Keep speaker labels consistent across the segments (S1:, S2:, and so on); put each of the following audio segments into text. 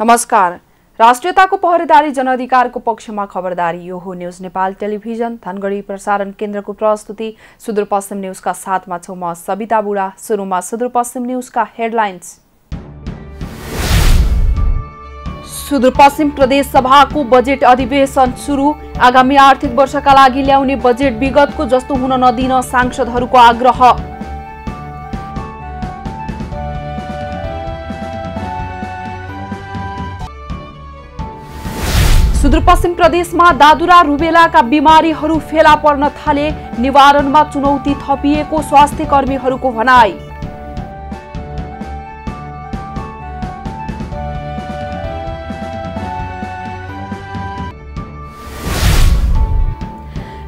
S1: नमस्कार। राष्ट्रियताको पहरेदारी जनअधिकारको पक्षमा खबरदारी। यो हो न्यूज नेपाल टेलिभिजन धनगढी प्रसारण केन्द्रको प्रस्तुति सुदूरपश्चिम न्यूजका साथमा छु म सबिता बुढा। सुरुमा सुदूरपश्चिम न्यूजका हेडलाइन्स। सुदूरपश्चिम प्रदेश सभाको बजेट अधिवेशन सुरु। आगामी आर्थिक वर्षका लागि ल्याउने बजेट विगतको जस्तो हुन नदिन सांसदहरूको आग्रह। सुदूरपश्चिम प्रदेशमा दादुरा रुबेलाका बिमारीहरू फेला पर्न थाले। निवारणमा चुनौती थपिएको स्वास्थ्य कर्मीहरूको भनाई।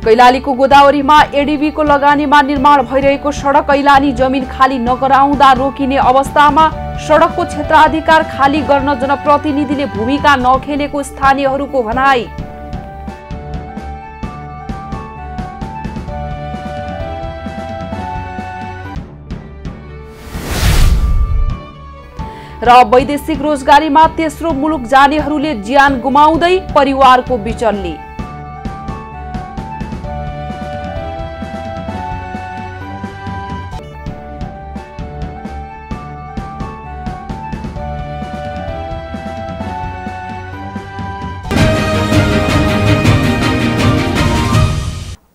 S1: कैलालीको गोदावरीमा एडीबीको लगानीमा निर्माण भइरहेको सडक कैलाली जमिन खाली नगराउँदा रोकिने अवस्थामा। सडकको क्षेत्राधिकार खाली गर्न जनप्रतिनिधिले भूमिका नखेलेको स्थानीयहरूको भनाई। र वैदेशिक रोजगारीमा तेस्रो मुलुक जानेहरूले ज्यान गुमाउँदै परिवारको बिचल्ली।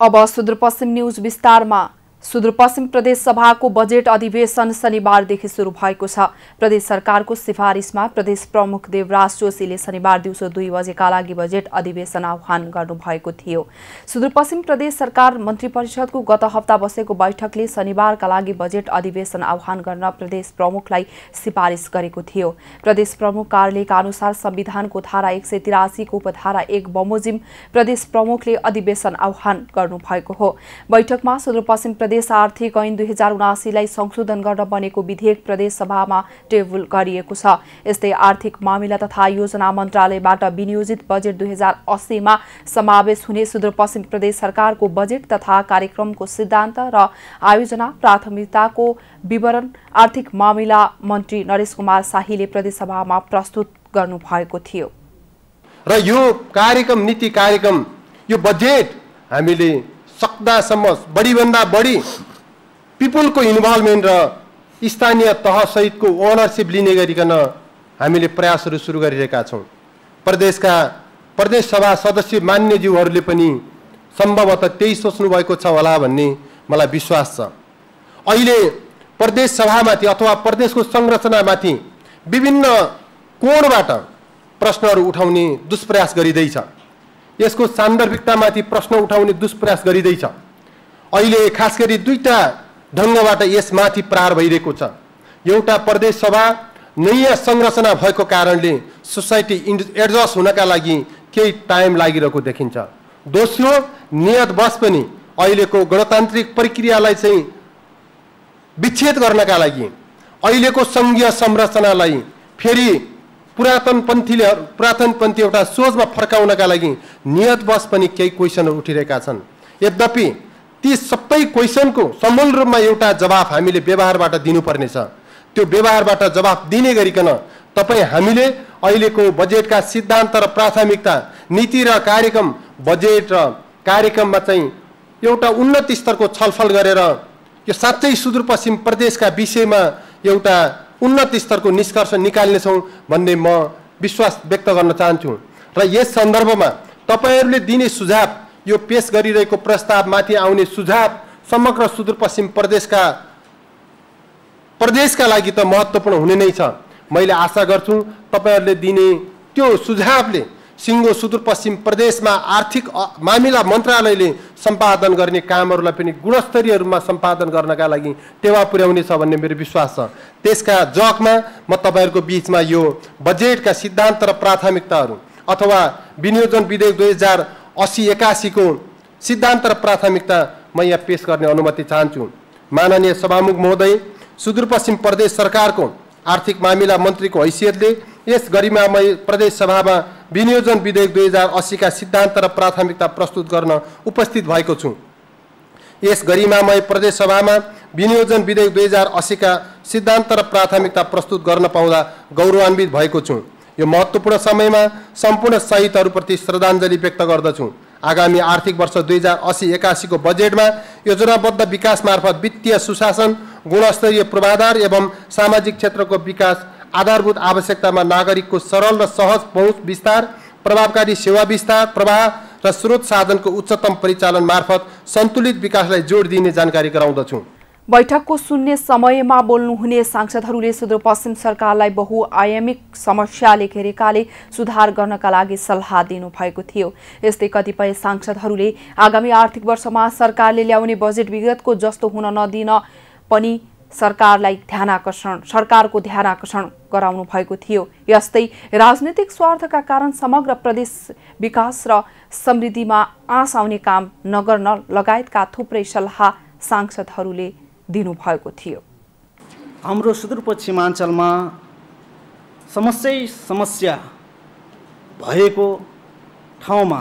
S1: अब सुदूरपश्चिम न्यूज विस्तारमा। सुदूरपश्चिम प्रदेश सभाको बजेट अधिवेशन शनिबारदेखि सुरु भएको छ। प्रदेश सरकारको सिफारिसमा प्रदेश प्रमुख देवराज जोशीले शनिबार दिउँसो 2 बजेका लागि बजेट अधिवेशन आह्वान गर्नुभएको थियो। सुदूरपश्चिम प्रदेश सरकार मन्त्री परिषदको गत हप्ता बसेको बैठकले शनिबारका लागि बजेट अधिवेशन आह्वान गर्न प्रदेश प्रमुखलाई सिफारिस गरेको थियो। प्रदेश प्रमुख कार्यालयका अनुसार संविधानको धारा 183 को उपधारा 1 बमोजिम प्रदेश प्रमुखले अधिवेशन आह्वान गर्नुभएको हो। बैठकमा सुदूरपश्चिम प्रदेश आर्थिक ऐन 2079 लाई संशोधन गर्न बनेको विधेयक प्रदेश सभामा टेबल गरिएको छ। यस्तै आर्थिक मामिला तथा योजना मन्त्रालयबाट विनियोजित बजेट 2080 मा समावेश हुने सुदूरपश्चिम प्रदेश सरकारको बजेट तथा कार्यक्रमको सिद्धान्त र आयोजना प्राथमिकताको विवरण आर्थिक मामिला मन्त्री नरेश कुमार शाहीले प्रदेश सभामा प्रस्तुत गर्नुभएको थियो।
S2: र यो कार्यक्रम नीति कार्यक्रम यो बजेट हामीले सक्दासम्म बढीभन्दा बढी पिपुलको इन्भल्भमेन्ट र स्थानीय तह सहितको ओनरसिप लिने गरिकन हामीले प्रयासहरू सुरु गरिरहेका छौँ। प्रदेश सभा सदस्य मान्यज्यूहरूले पनि सम्भवतः त्यही सोच्नु भएको छ होला भन्ने मलाई विश्वास छ। अहिले प्रदेश सभामाथि अथवा प्रदेशको संरचनामाथि विभिन्न कोणबाट प्रश्नहरू उठाउने दुष्प्रयास गरिँदैछ। यसको सान्दर्भिकतामाथि प्रश्न उठाउने दुष्प्रयास गरिँदैछ। अहिले खास गरी 2टा ढङ्गबाट यसमाथि प्रहार भइरहेको छ। एउटा प्रदेश सभा नयाँ संरचना भएको कारणले सोसाइटी एडजस्ट हुनका लागि केही टाइम लागिरहेको देखिन्छ। दोस्रो नियतवश पनि अहिलेको गणतान्त्रिक प्रक्रियालाई चाहिँ विच्छेद गर्नका लागि अहिलेको सङ्घीय संरचनालाई फेरि पुरातनपन्थी एउटा सोचमा फर्काउनका लागि नियतवश पनि केही क्वेसनहरू उठिरहेका छन्। यद्यपि ती सबै क्वेसनको समूल रूपमा एउटा जवाफ हामीले व्यवहारबाट दिनुपर्नेछ। त्यो व्यवहारबाट जवाफ दिने गरिकन तपाईँ हामीले अहिलेको बजेटका सिद्धान्त र प्राथमिकता नीति र कार्यक्रम बजेट र कार्यक्रममा चाहिँ एउटा उन्नत स्तरको छलफल गरेर यो साँच्चै सुदूरपश्चिम प्रदेशका विषयमा एउटा उन्नत स्तरको निष्कर्ष निकाल्नेछौँ भन्ने म विश्वास व्यक्त गर्न चाहन्छु। र यस सन्दर्भमा तपाईहरूले दिने सुझाव यो पेश गरिरहेको प्रस्तावमाथि आउने सुझाव समग्र सुदूरपश्चिम प्रदेशका लागि त महत्त्वपूर्ण हुने नै छ। मैले आशा गर्छु तपाईहरूले दिने त्यो सुझावले सिङ्गो सुदूरपश्चिम प्रदेशमा आर्थिक मामिला मन्त्रालयले सम्पादन गर्ने कामहरूलाई पनि गुणस्तरीय रूपमा सम्पादन गर्नका लागि टेवा पुर्याउनेछ भन्ने मेरो विश्वास छ। त्यसका जगमा म तपाईँहरूको बिचमा यो बजेटका सिद्धान्त र प्राथमिकताहरू अथवा विनियोजन विधेयक 2080-81 को सिद्धान्त र प्राथमिकता म यहाँ पेश गर्ने अनुमति चाहन्छु। माननीय सभामुख महोदय, सुदूरपश्चिम प्रदेश सरकारको आर्थिक मामिला मन्त्रीको हैसियतले यस गरिमामय प्रदेश सभामा विनियोजन विधेयक 2080 का सिद्धान्त र प्राथमिकता प्रस्तुत गर्न उपस्थित भएको छु। यस गरिमामय प्रदेश सभामा विनियोजन विधेयक 2080 का सिद्धान्त र प्राथमिकता प्रस्तुत गर्न पाउँदा गौरवान्वित भएको छु। यो महत्त्वपूर्ण समयमा सम्पूर्ण शहीदहरूप्रति श्रद्धाञ्जली व्यक्त गर्दछु। आगामी आर्थिक वर्ष 2080-81 को बजेटमा योजनाबद्ध विकास मार्फत वित्तीय सुशासन, गुणस्तरीय पूर्वाधार एवं सामाजिक क्षेत्रको विकास, आधारभूत आवश्यकतामा नागरिकको सरल र सहज पहुँच विस्तार, प्रभावकारी सेवा विस्तार, प्रवाह र स्रोत साधनको उच्चतम परिचालन मार्फत सन्तुलित विकासलाई जोड दिने जानकारी गराउँदछु।
S1: बैठकको शून्य समयमा बोल्नुहुने सांसदहरूले सुदूरपश्चिम सरकारलाई बहुआयामिक समस्याले घेरेकाले सुधार गर्नका लागि सल्लाह दिनुभएको थियो। यस्तै कतिपय सांसदहरूले आगामी आर्थिक वर्षमा सरकारले ल्याउने बजेट विगतको जस्तो हुन नदिन पनि सरकारको ध्यानाकर्षण गराउनु भएको थियो। यस्तै राजनीतिक स्वार्थका कारण समग्र प्रदेश विकास र समृद्धिमा आँच आउने काम नगर्न लगायतका थुप्रै सल्लाह सांसदहरूले दिनुभएको थियो।
S3: हाम्रो सुदूरपश्चिमाञ्चलमा समस्या भएको ठाउँमा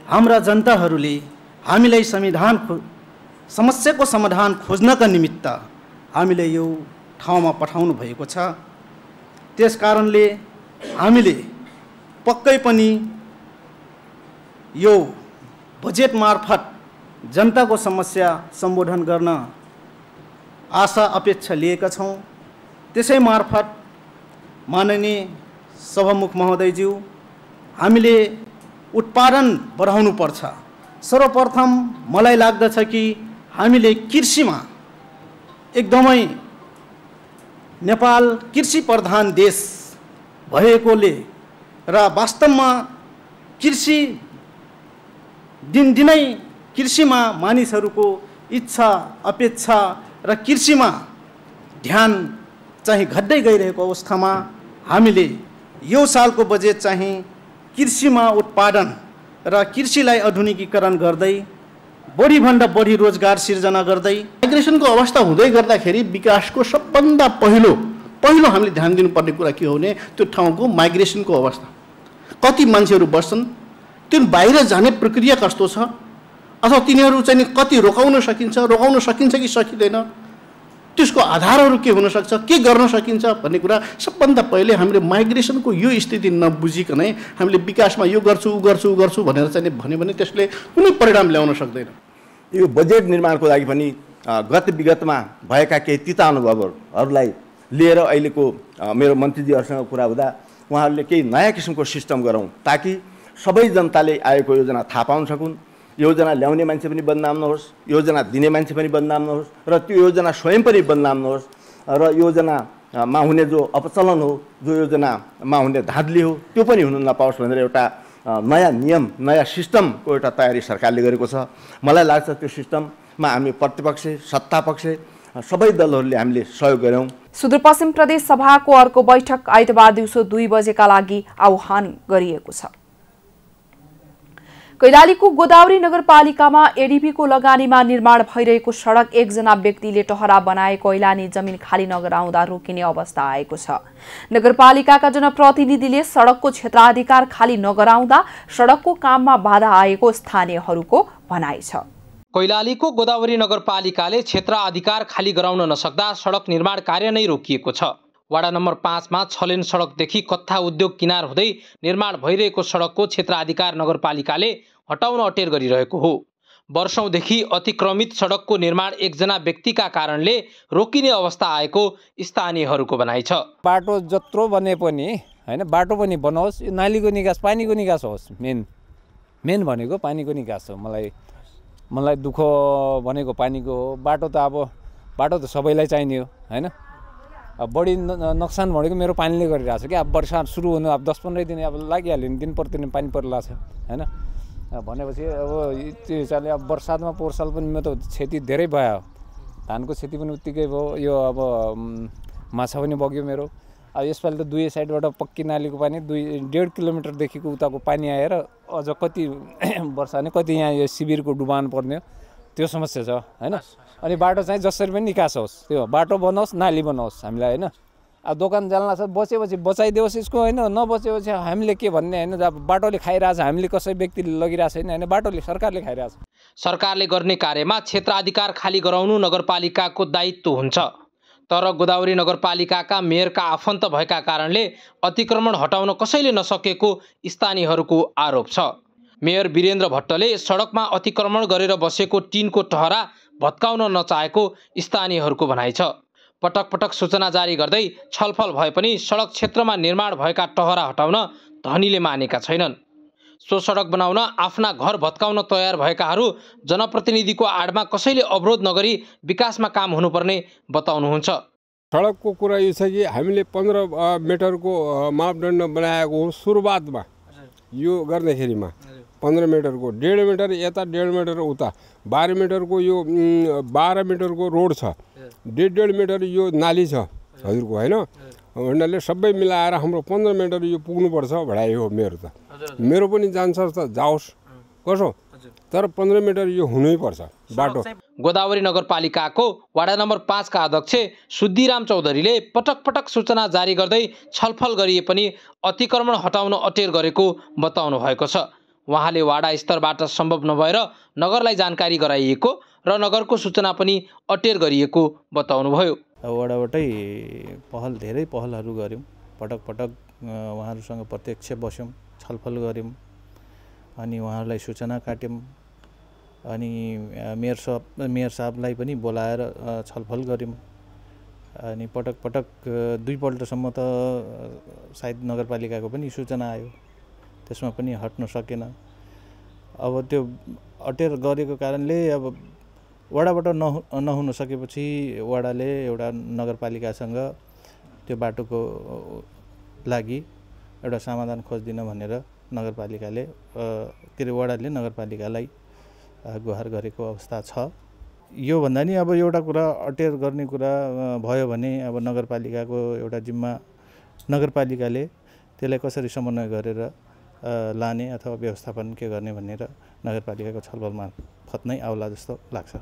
S3: हाम्रा जनताहरूले हामीलाई समस्याको समाधान खोज्नका निमित्त हामीले यो ठाउँमा पठाउनु भएको छ। त्यसकारणले हामीले पक्कै पनि यो बजेट मार्फत जनताको समस्या सम्बोधन गर्न आशा अपेक्षा लिएका छौँ। त्यसै मार्फत माननीय सभामुख महोदयज्यू, हामीले उत्पादन बढाउनु पर्छ। सर्वप्रथम मलाई लाग्दछ कि हामीले कृषिमा एकदमै नेपाल कृषि प्रधान देश भएकोले र वास्तवमा कृषि दिनदिनै कृषिमा मानिसहरूको इच्छा अपेक्षा र कृषिमा ध्यान चाहिँ घट्दै गइरहेको अवस्थामा हामीले यो सालको बजेट चाहिँ कृषिमा उत्पादन र कृषिलाई आधुनिकीकरण गर्दै बढीभन्दा बढी रोजगार सिर्जना गर्दै माइग्रेसनको अवस्था हुँदै गर्दाखेरि विकासको सबभन्दा पहिलो हामीले ध्यान दिनुपर्ने कुरा के हो भने त्यो ठाउँको माइग्रेसनको अवस्था। कति मान्छेहरू बस्छन्, त्यो बाहिर जाने प्रक्रिया कस्तो छ, अथवा तिनीहरू चाहिँ कति रोकाउन सकिन्छ कि सकिँदैन, त्यसको आधारहरू के हुन सक्छ, के गर्न सकिन्छ भन्ने कुरा सबभन्दा पहिले हामीले माइग्रेसनको यो स्थिति नबुझिकनै हामीले विकासमा यो गर्छु भनेर चाहिँ भन्यो भने त्यसले कुनै परिणाम ल्याउन सक्दैन।
S4: यो बजेट निर्माणको लागि पनि विगतमा भएका केही तिता अनुभवहरूलाई लिएर अहिलेको मेरो मन्त्रीजीहरूसँग कुरा हुँदा उहाँहरूले केही नयाँ किसिमको सिस्टम गरौँ ताकि सबै जनताले आएको योजना थाहा पाउन सकुन्, योजना ल्याउने मान्छे पनि बदनाम नहोस्, योजना दिने मान्छे पनि बदनाम नहोस् र त्यो योजना स्वयं पनि बदनाम नहोस् र योजनामा हुने जो अपचलन हो, जो योजनामा हुने धाँधली हो त्यो पनि हुन नपाओस् भनेर एउटा नयाँ नियम, नयाँ सिस्टमको एउटा तयारी सरकारले गरेको छ। मलाई लाग्छ त्यो सिस्टममा हामी प्रतिपक्ष, सत्तापक्ष सबै दलहरूले हामीले सहयोग गर्यौँ।
S1: सुदूरपश्चिम प्रदेश सभाको अर्को बैठक आइतबार दिउँसो 2 बजेका लागि आह्वान गरिएको छ। कैलालीको गोदावरी नगरपालिकामा एडीबीको लगानीमा निर्माण भइरहेको सडक एकजना व्यक्तिले टहरा बनाए कैलाली जमिन खाली नगराउँदा रोकिने अवस्था आएको छ। नगरपालिकाका जनप्रतिनिधिले सडकको क्षेत्राधिकार खाली नगराउँदा सडकको काममा बाधा आएको स्थानीयहरूको भनाइ छ।
S5: कैलालीको गोदावरी नगरपालिकाले क्षेत्राधिकार खाली गराउन नसक्दा सडक निर्माण कार्य नै रोकिएको छ। वाडा नम्बर 5 मा 6 लेन सडकदेखि कत्था उद्योग किनार हुँदै निर्माण भइरहेको सडकको क्षेत्राधिकार नगरपालिकाले हटाउन अटेर गरिरहेको हो। वर्षौंदेखि अतिक्रमित सडकको निर्माण एकजना व्यक्तिका कारणले रोकिने अवस्था आएको स्थानीयहरूको भनाइ छ।
S6: बाटो जत्रो बने पनि हैन, बाटो पनि बनोस्, नालीको निकास, पानीको निकास होस्। मेन भनेको पानीको निकास हो। मलाई दुःख भनेको पानीको हो। बाटो त सबैलाई चाहिने हो हैन। अब बढी नोक्सान भनेको मेरो पानीले गरिरहेछ कि अब वर्षा सुरु हुनु अब 10-15 दिन अब लागिहाल्यो नि, दिन प्रतिदिन पानी परिरहेको छ हैन। भनेपछि अब त्यो हिसाबले अब बर्सातमा पोहोर साल पनि मेरो त क्षति धेरै भयो, धानको क्षति पनि उत्तिकै भयो। यो अब माछा पनि बग्यो मेरो। अब यसपालि त दुई साइडबाट पक्की नालीको पानी 1.5 किलोमिटरदेखिको उताको पानी आएर अझ कति वर्षा नै कति यहाँ यो शिविरको डुबान पर्ने त्यो समस्या छ हैन। अनि बाटो चाहिँ जसरी पनि निकास होस्, त्यो बाटो बनोस्, नाली बनोस् हामीलाई हैन। अब दोकान जाल्ला छ, बचेपछि बचाइदियोस् यसको हैन, नबचेपछि हामीले के भन्ने हैन। अब बाटोले खाइरहेछ, हामीले कसै व्यक्तिले लगिरहेछ हैन, बाटोले सरकारले खाइरहेछ।
S5: सरकारले गर्ने कार्यमा क्षेत्राधिकार खाली गराउनु नगरपालिकाको दायित्व हुन्छ, तर गोदावरी नगरपालिकाका मेयरका आफन्त भएका कारणले अतिक्रमण हटाउन कसैले नसकेको स्थानीयहरूको आरोप छ। मेयर वीरेन्द्र भट्टले सडकमा अतिक्रमण गरेर बसेको टिनको टहरा भत्काउन नचाहेको स्थानीयहरूको भनाइ छ। पटक पटक सूचना जारी गर्दै छलफल भए पनि सडक क्षेत्रमा निर्माण भएका टहरा हटाउन धनीले मानेका छैनन्। सो सडक बनाउन आफ्ना घर भत्काउन तयार भएकाहरू जनप्रतिनिधिको आडमा कसैले अवरोध नगरी विकासमा काम हुनुपर्ने बताउनुहुन्छ।
S7: सडकको कुरा यो छ कि हामीले 15 मिटरको मापदण्ड बनाएको हो सुरुवातमा। यो गर्दाखेरिमा 15 मिटरको 1.5 मिटर यता 1.5 मिटर उता 12 मिटरको यो 12 मिटरको रोड छ, 1.5 मिटर यो नाली छ हजुरको होइन। भन्नाले सबै मिलाएर हाम्रो 15 मिटर यो पुग्नुपर्छ भडाइ हो मेरो त। मेरो पनि जान्छ त जाओस् कसो, तर 15 मिटर यो हुनै पर्छ बाटो।
S5: गोदावरी नगरपालिकाको वाडा नम्बर 5 का अध्यक्ष सुद्धिराम चौधरीले पटक पटक सूचना जारी गर्दै छलफल गरिए पनि अतिक्रमण हटाउन अटेर गरेको बताउनु भएको छ। उहाँले वाडा स्तरबाट सम्भव नभएर नगरलाई जानकारी गराइएको र नगरको सूचना पनि अटेर गरिएको बताउनुभयो।
S8: वाडाबाटै धेरै पहलहरू गऱ्यौँ, पटक पटक उहाँहरूसँग प्रत्यक्ष बस्यौँ, छलफल गऱ्यौँ, अनि उहाँहरूलाई सूचना काट्यौँ, अनि मेयर साहबलाई पनि बोलाएर छलफल गऱ्यौँ। अनि पटक पटक 2 पल्टसम्म त सायद नगरपालिकाको पनि सूचना आयो, त्यसमा पनि हट्न सकेन। अब त्यो अटेर गरेको कारणले अब वाडाबाट नहुन सकेपछि वाडाले एउटा नगरपालिकासँग त्यो बाटोको लागि एउटा समाधान खोजिदिन भनेर नगरपालिकाले वाडाले नगरपालिकालाई गुहार गरेको अवस्था छ। यो भन्दा नि अब एउटा कुरा अटेर गर्ने कुरा भयो भने अब नगरपालिकाको एउटा जिम्मा नगरपालिकाले त्यसलाई कसरी समन्वय गरेर लाने अथवा व्यवस्थापन के गर्ने भनेर नगरपालिकाको छलफल मार्फत नै आउला जस्तो लाग्छ।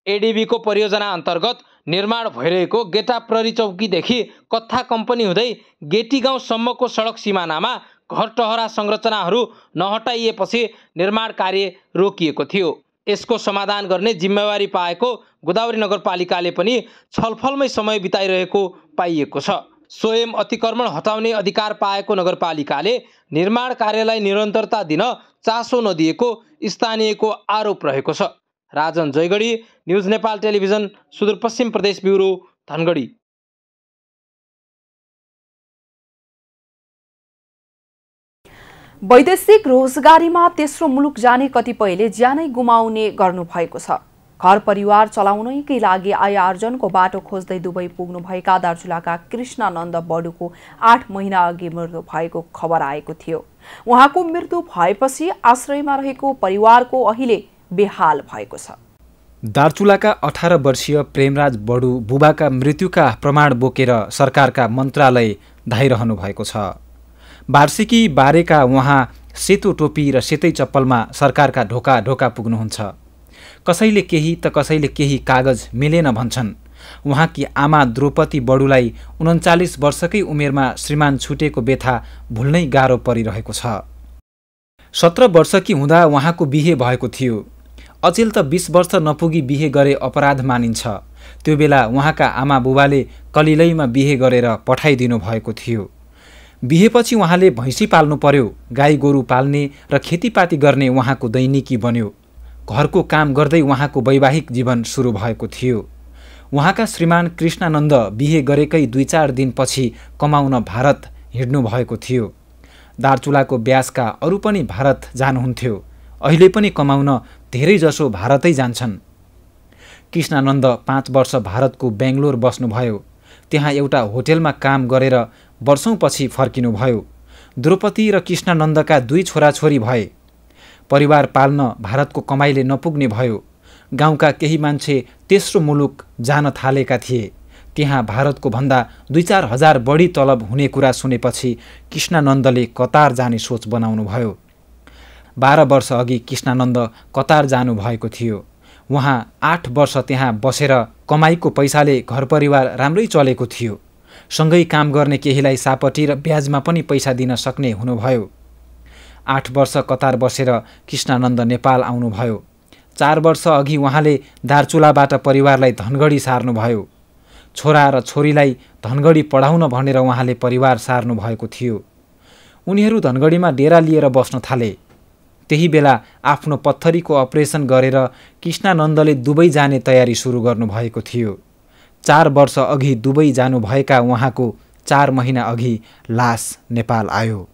S5: एडिबीको परियोजना अन्तर्गत निर्माण भइरहेको गेटा प्रहरी चौकीदेखि कत्था कम्पनी हुँदै गेटी गाउँसम्मको सडक सिमानामा घर टहरा संरचनाहरू नहटाइएपछि निर्माण कार्य रोकिएको थियो। यसको समाधान गर्ने जिम्मेवारी पाएको गोदावरी नगरपालिकाले पनि छलफलमै समय बिताइरहेको पाइएको छ। स्वयं अतिक्रमण हटाउने अधिकार पाएको नगरपालिकाले निर्माण कार्यलाई निरन्तरता दिन चासो नदिएको स्थानीयको आरोप रहेको छ। राजन जयगढी, न्युज नेपाल टेलिभिजन, सुदूरपश्चिम प्रदेश ब्युरो, धनगढी।
S1: वैदेशिक रोजगारीमा तेस्रो मुलुक जाने कतिपयले ज्यानै गुमाउने गर्नुभएको छ। घर परिवार चलाउनैकै लागि आय आर्जनको बाटो खोज्दै दुबई पुग्नुभएका दार्चुलाका कृष्णानन्द बडुको 8 महिना अघि मृत्यु भएको खबर आएको थियो। उहाँको मृत्यु भएपछि आश्रयमा रहेको परिवारको अहिले बेहाल भएको छ।
S9: दार्चुलाका 18 वर्षीय प्रेमराज बडु बुबाका मृत्युका प्रमाण बोकेर सरकारका मन्त्रालय धाइरहनु भएको छ। वार्षिकी बारेका उहाँ सेतो टोपी र सेतै चप्पलमा सरकारका ढोका ढोका पुग्नुहुन्छ। कसैले केही त कसैले केही कागज मिलेन भन्छन्। उहाँकी आमा द्रौपदी बडुलाई 39 वर्षकै उमेरमा श्रीमान छुटेको व्यथा भुल्नै गाह्रो परिरहेको छ। 17 वर्षकी हुँदा उहाँको बिहे भएको थियो। अचेल त 20 वर्ष नपुगी बिहे गरे अपराध मानिन्छ। त्यो बेला उहाँका आमा बुबाले कलिलैमा बिहे गरेर पठाइदिनु भएको थियो। बिहेपछि उहाँले भैँसी पाल्नु पर्यो, गाई गोरु पाल्ने र खेतीपाती गर्ने उहाँको दैनिकी बन्यो। घरको काम गर्दै उहाँको वैवाहिक जीवन सुरु भएको थियो। उहाँका श्रीमान कृष्णानन्द बिहे गरेकै 2-4 दिनपछि कमाउन भारत हिँड्नु भएको थियो। दार्चुलाको ब्यासका अरू पनि भारत जानुहुन्थ्यो। अहिले पनि कमाउन धेरैजसो भारतै जान्छन्। कृष्णानन्द 5 वर्ष भारतको बेङ्गलोर बस्नुभयो। त्यहाँ एउटा होटेलमा काम गरेर वर्षौंपछि फर्किनुभयो। द्रौपदी र कृष्णानन्दका 2 छोराछोरी भए। परिवार पाल्न भारतको कमाइले नपुग्ने भयो। गाउँका केही मान्छे तेस्रो मुलुक जान थालेका थिए। त्यहाँ भारतको भन्दा 2-4 हजार बढी तलब हुने कुरा सुनेपछि कृष्णानन्दले कतार जाने सोच बनाउनु भयो। 12 वर्ष अघि कृष्णानन्द कतार जानुभएको थियो। उहाँ 8 वर्ष त्यहाँ बसेर कमाईको पैसाले घर परिवार राम्रै चलेको थियो। सँगै काम गर्ने केहीलाई सापटी र ब्याजमा पनि पैसा दिन सक्ने हुनुभयो। 8 वर्ष कतार बसेर कृष्णानन्द नेपाल आउनुभयो। 4 वर्ष अघि उहाँले दार्चुलाबाट परिवारलाई धनगढी सार्नुभयो। छोरा र छोरीलाई धनगढी पढाउन भनेर उहाँले परिवार सार्नु भएको थियो। उनीहरू धनगढीमा डेरा लिएर बस्न थाले। त्यही बेला आफ्नो पत्थरीको अपरेसन गरेर कृष्णानन्दले दुबई जाने तयारी सुरु गर्नुभएको थियो। 4 वर्ष अघि दुबई जानुभएका उहाँको 4 महिना अघि लास नेपाल आयो।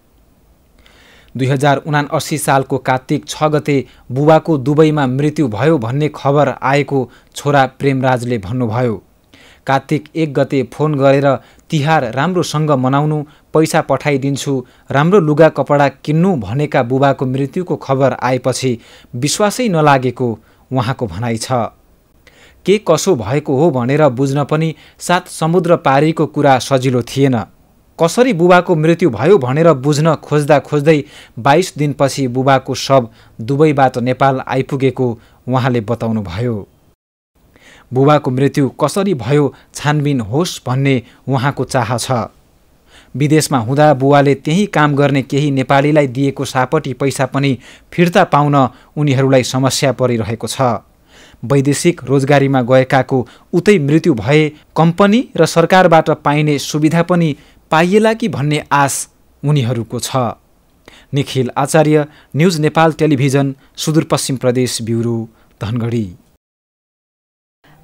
S9: 2079 सालको कार्तिक 6 गते बुबाको दुबईमा मृत्यु भयो भन्ने खबर आएको छोरा प्रेमराजले भन्नुभयो। कार्तिक 1 गते फोन गरेर तिहार राम्रोसँग मनाउनु, पैसा पठाइदिन्छु, राम्रो लुगा कपडा किन्नु भनेका बुबाको मृत्युको खबर आएपछि विश्वासै नलागेको उहाँको भनाइ छ। के कसो भएको हो भनेर बुझ्न पनि 7 समुद्र पारीको कुरा सजिलो थिएन। कसरी बुबाको मृत्यु भयो भनेर बुझ्न खोज्दा खोज्दै 22 दिनपछि बुबाको शव दुबईबाट नेपाल आइपुगेको उहाँले बताउनुभयो। बुबाको मृत्यु कसरी भयो छानबिन होस् भन्ने उहाँको चाह छ। विदेशमा हुँदा बुवाले त्यही काम गर्ने केही नेपालीलाई दिएको सापटी पैसा पनि फिर्ता पाउन उनीहरूलाई समस्या परिरहेको छ। वैदेशिक रोजगारीमा गएकाको उतै मृत्यु भए कम्पनी र सरकारबाट पाइने सुविधा पनि पाइएला कि भन्ने आश उनीहरूको छ। निखिल आचार्य, न्युज नेपाल टेलिभिजन, सुदूरपश्चिम प्रदेश ब्युरो, धनगढी।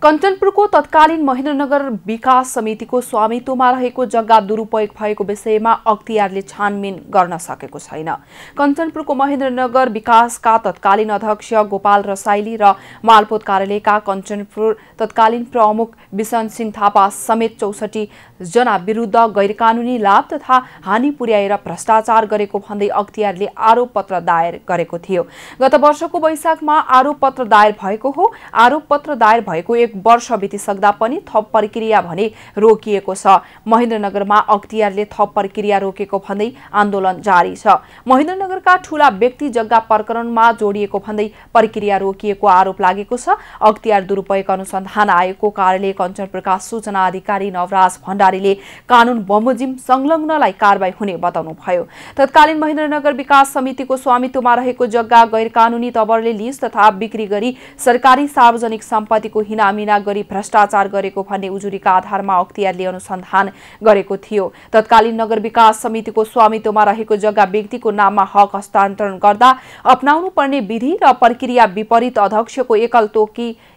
S1: कञ्चनपुरको तत्कालीन महेन्द्रनगर विकास समितिको स्वामित्वमा रहेको जग्गा दुरुपयोग भएको विषयमा अख्तियारले छानबिन गर्न सकेको छैन। कञ्चनपुरको महेन्द्रनगर विकासका तत्कालीन अध्यक्ष गोपाल रसाइली र मालपोत कार्यालयका कञ्चनपुर तत्कालीन प्रमुख बिसन सिंह थापा समेत 64 जना विरुद्ध गैरकानूनी लाभ तथा हानि पुर्याएर भ्रष्टाचार गरेको भन्दै अख्तियारले आरोप पत्र दायर गरेको थियो। गत वर्षको वैशाखमा आरोप पत्र दायर भएको हो। आरोप पत्र दायर भएको 1 वर्ष बितिसक्दा पनि थप प्रक्रिया भने रोकिएको छ। महेन्द्रनगरमा अख्तियारले थप प्रक्रिया रोकेको भन्दै आन्दोलन जारी छ। महेन्द्रनगरका ठूला व्यक्ति जग्गा प्रकरणमा जोडिएको भन्दै प्रक्रिया रोकिएको आरोप लागेको छ। अख्तियार दुरुपयोग अनुसन्धान आयोगको कार्यालय कञ्चनपुरका सूचना अधिकारी नवराज भण्डारीले कानून बमोजिम संलग्नलाई कारबाही हुने बताउनुभयो। तत्कालीन महेन्द्रनगर विकास समितिको स्वामित्वमा रहेको जग्गा गैरकानूनी तवरले लिज तथा बिक्री गरी सरकारी सार्वजनिक सम्पत्तिको हिनामिना गरी भ्रष्टाचार गरेको भन्ने उजुरीका आधारमा अख्तियारले अनुसन्धान गरेको थियो। तत्कालीन नगर विकास समितिको स्वामित्वमा रहेको जग्गा व्यक्तिको नाममा हक हस्तान्तरण गर्दा अपनाउनु पर्ने विधि र प्रक्रिया विपरीत अध्यक्षको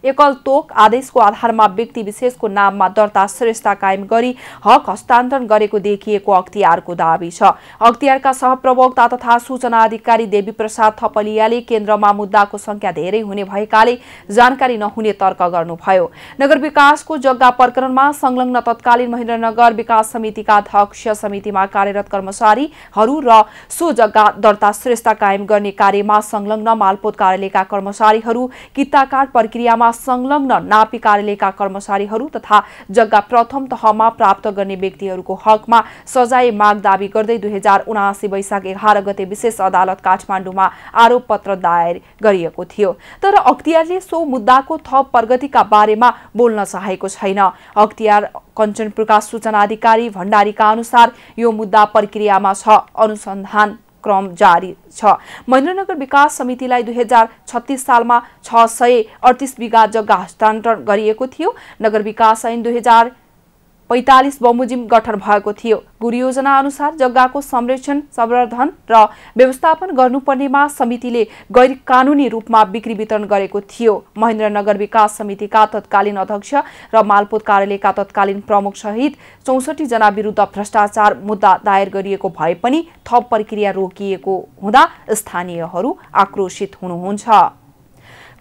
S1: एकल तोक आदेशको आधारमा व्यक्ति विशेषको नाममा दर्ता श्रेष्ठता कायम गरी हक हस्तान्तरण गरेको देखिएको अख्तियारको दाबी छ। अख्तियारका सहप्रवक्ता तथा सूचना अधिकारी देवी प्रसाद थपलियाले केन्द्रमा मुद्दाको संख्या धेरै हुने भएकाले जानकारी नहुने तर्क गर्नुभयो। नगर विकासको जग्गा प्रकरणमा संलग्न तत्कालीन महेन्द्रनगर विकास समितिका अध्यक्ष, समितिमा कार्यरत कर्मचारीहरू र सो जग्गा दर्ता श्रेष्ठता कायम गर्ने कार्यमा संलग्न मालपोत कार्यालयका कर्मचारीहरू, किताकाट प्रक्रियामा संलग्न नापी कार्यालयका कर्मचारीहरू तथा जग्गा प्रथम तहमा प्राप्त गर्ने व्यक्तिहरूको हकमा सजाय माग दाबी गर्दै 2079 वैशाख 11 गते विशेष अदालत काठमाडौँमा आरोप पत्र दायर गरिएको थियो। तर अख्तियारले सो मुद्दाको थप प्रगतिका बारेमा बोल्न चाहेको छैन। अख्तियार कञ्चनपुरका सूचना अधिकारी भण्डारीका अनुसार यो मुद्दा प्रक्रियामा छ, अनुसन्धान क्रम जारी छ। महेन्द्रनगर विकास समितिलाई 2036 सालमा 638 बिघा जग्गा हस्तान्तरण गरिएको थियो। नगर विकास ऐन 2045 बमोजिम गठन भएको थियो। गुरुयोजना अनुसार जग्गाको संरक्षण, संवर्धन र व्यवस्थापन गर्नुपर्नेमा समितिले गैर कानूनी रूपमा बिक्री वितरण गरेको थियो। महेन्द्रनगर विकास समितिका तत्कालीन अध्यक्ष र मालपोत कार्यालयका तत्कालीन प्रमुख सहित 64 जना विरुद्ध भ्रष्टाचार मुद्दा दायर गरिएको भए पनि थप प्रक्रिया रोकिएको हुँदा स्थानीयहरू आक्रोशित हुनुहुन्छ।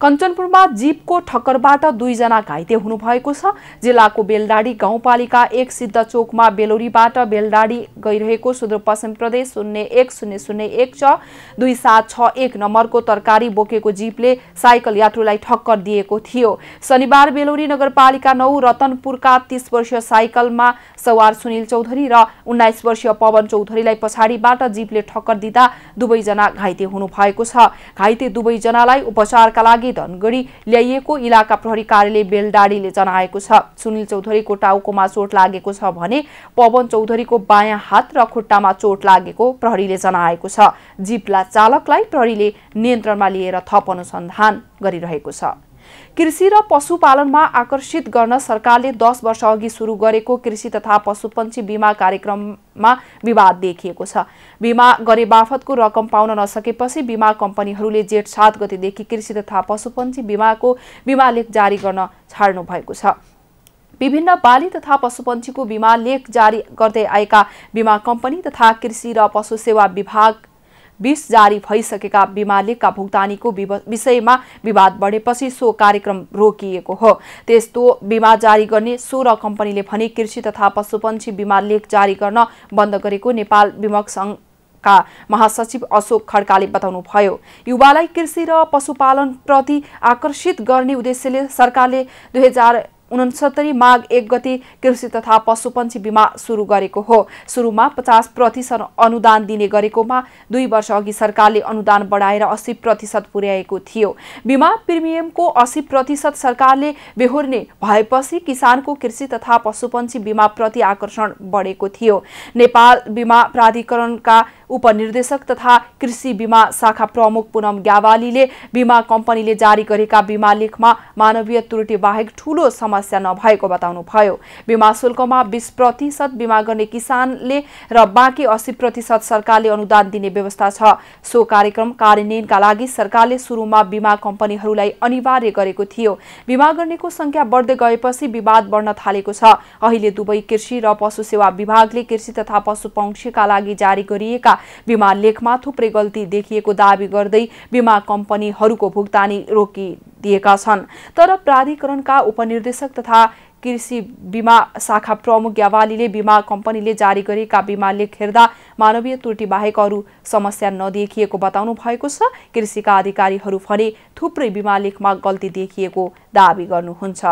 S1: कञ्चनपुरमा जीपको ठक्करबाट 2 जना घाइते हुनुभएको छ। जिल्लाको बेलडाडी गाउँपालिका 1 सिद्ध चोकमा बेलोरीबाट बेलडाडी गइरहेको सुदूरपश्चिम प्रदेश 010001 नम्बरको तरकारी बोकेको जीपले साइकल यात्रुलाई ठक्कर दिएको थियो। शनिबार बेलोरी नगरपालिका 9 रतनपुरका 30 वर्षीय साइकलमा सवार सुनिल चौधरी र 19 वर्षीय पवन चौधरीलाई पछाडिबाट जीपले ठक्कर दिँदा 2 जना घाइते हुनुभएको छ। घाइते 2 जनालाई उपचारका लागि धनगढी ल्याइएको इलाका प्रहरी कार्यालय बेलडाडीले जनाएको छ। सुनिल चौधरीको टाउकोमा चोट लागेको छ भने पवन चौधरीको बायाँ हात र खुट्टामा चोट लागेको प्रहरीले जनाएको छ। जीपला चालकलाई प्रहरीले नियन्त्रणमा लिएर थप अनुसन्धान गरिरहेको छ। कृषि र पशुपालनमा आकर्षित गर्न सरकारले 10 वर्ष अघि सुरु गरेको कृषि तथा पशुपन्छी बीमा कार्यक्रममा विवाद देखिएको छ। बीमा गरे बापतको रकम पाउन नसकेपछि बीमा कम्पनीहरूले जेठ 7 गतेदेखि कृषि तथा पशुपन्छी बीमाको बीमा लेख जारी गर्न छाड्नु भएको छ। विभिन्न बाली तथा पशुपन्छीको बीमा लेख जारी गर्दै आएका बीमा कम्पनी तथा कृषि र पशु सेवा विभाग 20 जारी भइसकेका बीमा लेखका भुक्तानीको विषयमा विवाद बढेपछि सो कार्यक्रम रोकिएको हो। त्यस्तो बीमा जारी गर्ने 16 कम्पनीले भने कृषि तथा पशुपन्छी बीमा लेख जारी गर्न बन्द गरेको नेपाल विमक संघका महासचिव अशोक खड्काले बताउनुभयो। युवालाई कृषि र पशुपालन प्रति आकर्षित गर्ने उद्देश्यले सरकारले 2069 माघ 1 गते कृषि तथा पशुपन्छी बीमा सुरु गरेको हो। सुरुमा 50% अनुदान दिने गरेकोमा 2 वर्ष अघि सरकारले अनुदान बढाएर 80% पुर्याएको थियो। बीमा प्रिमियमको 80% सरकारले बेहोर्ने भएपछि किसानको कृषि तथा पशुपन्छी बीमा प्रति आकर्षण बढेको थियो। नेपाल बीमा प्राधिकरणका उपनिर्देशक तथा कृषि बीमा शाखा प्रमुख पुनम ग्यावालीले बीमा कम्पनीले जारी गरेका बीमा लेखमा मानवीय त्रुटि बाहेक ठूलो समस्या नभएको बताउनुभयो। बीमा शुल्कमा 20% बीमा गर्ने किसानले र बाँकी 80% सरकारले अनुदान दिने व्यवस्था छ। सो कार्यक्रम कार्यान्वयनका लागि सरकारले सुरुमा बीमा कम्पनीहरूलाई अनिवार्य गरेको थियो। बीमा गर्नेको संख्या बढ्दै गएपछि विवाद बढ्न थालेको छ। अहिले दुवै कृषि र पशु सेवा विभागले कृषि तथा पशुपक्षीका लागि जारी गरिएका बीमा लेखमा थुप्रै गल्ती देखिएको दावी गर्दै बीमा कम्पनीहरूको भुक्तानी रोकिदिएका छन्। तर प्राधिकरणका उपनिर्देशक तथा कृषि बीमा शाखा प्रमुख ग्यावालीले बीमा कम्पनीले जारी गरेका बीमा लेख हेर्दा मानवीय त्रुटि बाहेक अरू समस्या नदेखिएको बताउनु भएको छ। कृषिका अधिकारीहरू भने थुप्रै बीमा लेखमा गल्ती देखिएको दावी गर्नुहुन्छ।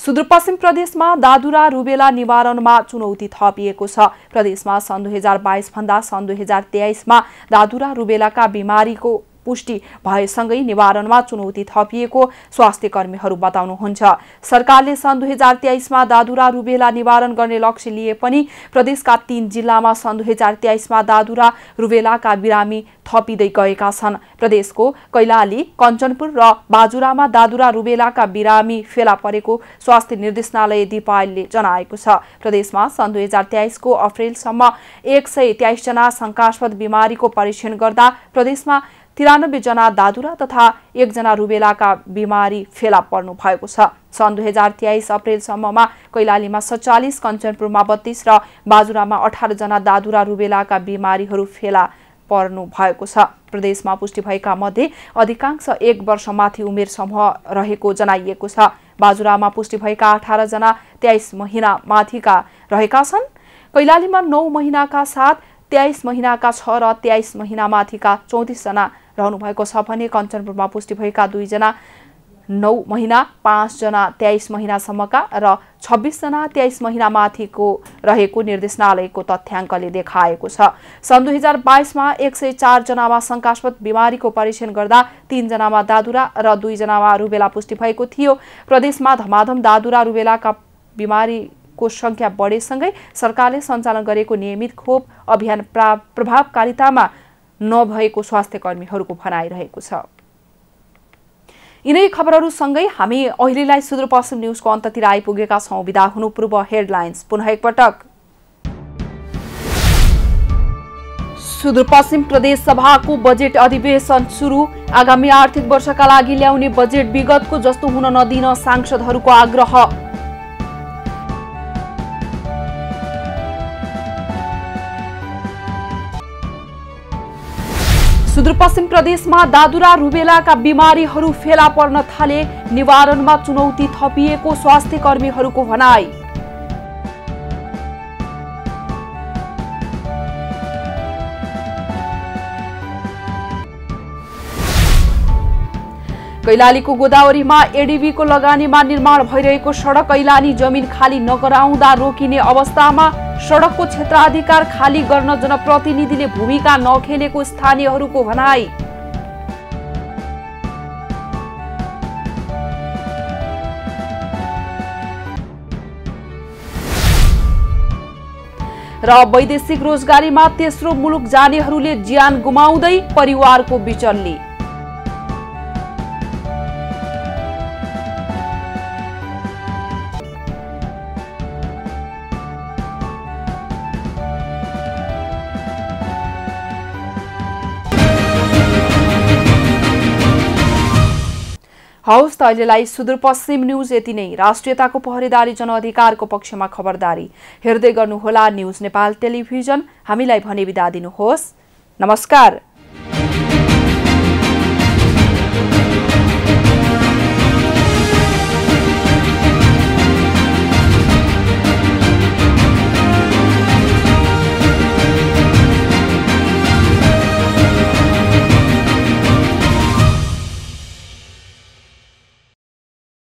S1: सुदूरपश्चिम प्रदेशमा दादुरा रुबेला निवारणमा चुनौती थपिएको छ। प्रदेशमा सन् 2022 भन्दा सन् 2023 मा दादुरा रुबेलाका बिमारीको पुष्टि भएसँगै निवारणमा चुनौती थपिएको स्वास्थ्य कर्मीहरू बताउनुहुन्छ। सरकारले सन् 2023 मा दादुरा रुबेला निवारण गर्ने लक्ष्य लिए पनि प्रदेशका 3 जिल्लामा सन् 2023 मा दादुरा रुबेलाका बिरामी थपिँदै गएका छन्। प्रदेशको कैलाली, कञ्चनपुर र बाजुरामा दादुरा रुबेलाका बिरामी फेला परेको स्वास्थ्य निर्देशनालय दिपायलले जनाएको छ। प्रदेशमा सन् 2023 को अप्रेलसम्म 123 जना शंकास्पद बिमारीको परीक्षण गर्दा प्रदेशमा 93 जना दादुरा तथा 1 जना रुबेलाका बिमारी फेला पर्नु भएको छ। सन् 2023 अप्रेलसम्ममा कैलालीमा 47, कञ्चनपुरमा 32 र बाजुरामा 18 जना दादुरा रुबेलाका बिमारीहरू फेला पर्नु भएको छ। प्रदेशमा पुष्टि भएका मध्ये अधिकांश 1 वर्षमाथि उमेर समूह रहेको जनाइएको छ। बाजुरामा पुष्टि भएका 18 जना 23 महिना माथिका रहेका छन्। कैलालीमा 9 महिनाका 7, 23 महिनाका 6 र 23 महिना माथिका 34 जना रहनु भएको छ भने कञ्चनपुरमा पुष्टि भएका 2 जना 9 महिना, 5 जना 23 महिनासम्मका र 26 जना 23 महिना माथिको रहेको निर्देशनालयको तथ्याङ्कले देखाएको छ। सन् 2022 मा 104 जनामा शंकास्पद बिमारीको परीक्षण गर्दा 3 जनामा दादुरा र 2 जनामा रुबेला पुष्टि भएको थियो। प्रदेशमा धमाधम दादुरा रुबेलाका बिमारीको संख्या बढेसँगै सरकारले सञ्चालन गरेको नियमित खोप अभियान प्रभावकारितामा नभएको स्वास्थ्य कर्मीहरूको भनाइरहेको छ। यिनै खबरहरूसँगै हामी अहिलेलाई सुदूरपश्चिम न्युजको अन्ततिर आइपुगेका छौं। बिदा हुनु पूर्व हेडलाइन्स पुनः एकपटक। सुदूरपश्चिम प्रदेश सभाको बजेट अधिवेशन सुरु। आगामी आर्थिक वर्षका लागि ल्याउने बजेट विगतको जस्तो हुन नदिन सांसदहरूको आग्रह। सुदूरपश्चिम प्रदेशमा दादुरा रुबेलाका बिमारीहरू फेला पर्न थाले। निवारणमा चुनौती थपिएको स्वास्थ्य कर्मीहरूको भनाई। कैलालीको गोदावरीमा एडीबीको लगानीमा निर्माण भइरहेको सडक कैलाली जमिन खाली नगराउँदा रोकिने अवस्थामा। सडकको क्षेत्राधिकार खाली गर्न जनप्रतिनिधिले भूमिका नखेलेको स्थानीयहरूको भनाई। र वैदेशिक रोजगारीमा तेस्रो मुलुक जानेहरूले ज्यान गुमाउँदै परिवारको बिचल्ली। हौस् त अहिलेलाई सुदूरपश्चिम न्युज यति नै। राष्ट्रियताको पहरेदारी जनअधिकारको पक्षमा खबरदारी हेर्दै गर्नुहोला न्युज नेपाल टेलिभिजन। हामीलाई भने बिदा दिनुहोस्। नमस्कार।